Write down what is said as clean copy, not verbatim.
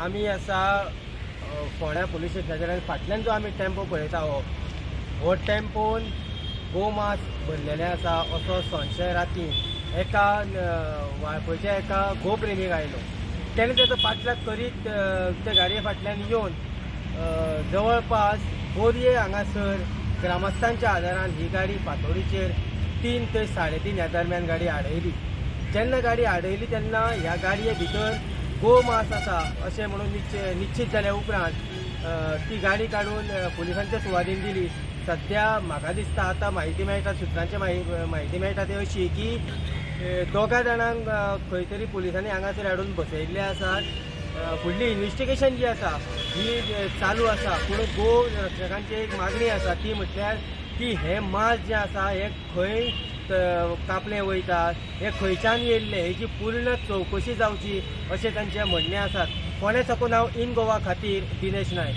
आमी आसा फोंड्या पुलीस स्टेशनाच्या फाटल्यान जो आमी टेम्पो पळयता हो टेम्पोन गोमांस भरलेलें आसा असो संशय राती एका वाळपयच्या एका गोप्रेमीक आयलो. तेणें तेजो फाटल्याक करीत ते गाडये फाटल्यान येवन जवळपास बोरये हांगासर ग्रामस्थांच्या आदारान ही गाडी फातोडीचेर 3 ते 3:30 ह्या दरम्यान गाडी आडयली. जेन्ना गाडी आडयली तेन्ना ह्या गाडये भितर गोमांस आसा अशें म्हणून निश्चित जाल्या उपरांत ती गाडी काडून पुलिसांच्या सुवादीन दिली. सध्या म्हाका दिसता आतां म्हायती मेळटा, सुत्रांची म्हायती मेळटा ती अशी की दोगा जाणांक खंय तरी पुलिसांनी हांगासर हाडून बसयल्ले आसात. फुडली इन्व्हेस्टिगेशन जी आसा ही चालू आसा. पूण गो रक्षकांची एक मागणी आसा ती म्हटल्यार की हे मांस जें आसा हे खंय कापलें वयता, हे खंयच्यान येयल्ले हेची पूर्ण चवकशी जावची अशें तांचें म्हणणें आसात. फोंड्या साकून हांव इन गोवा खातीर दिनेश नायक.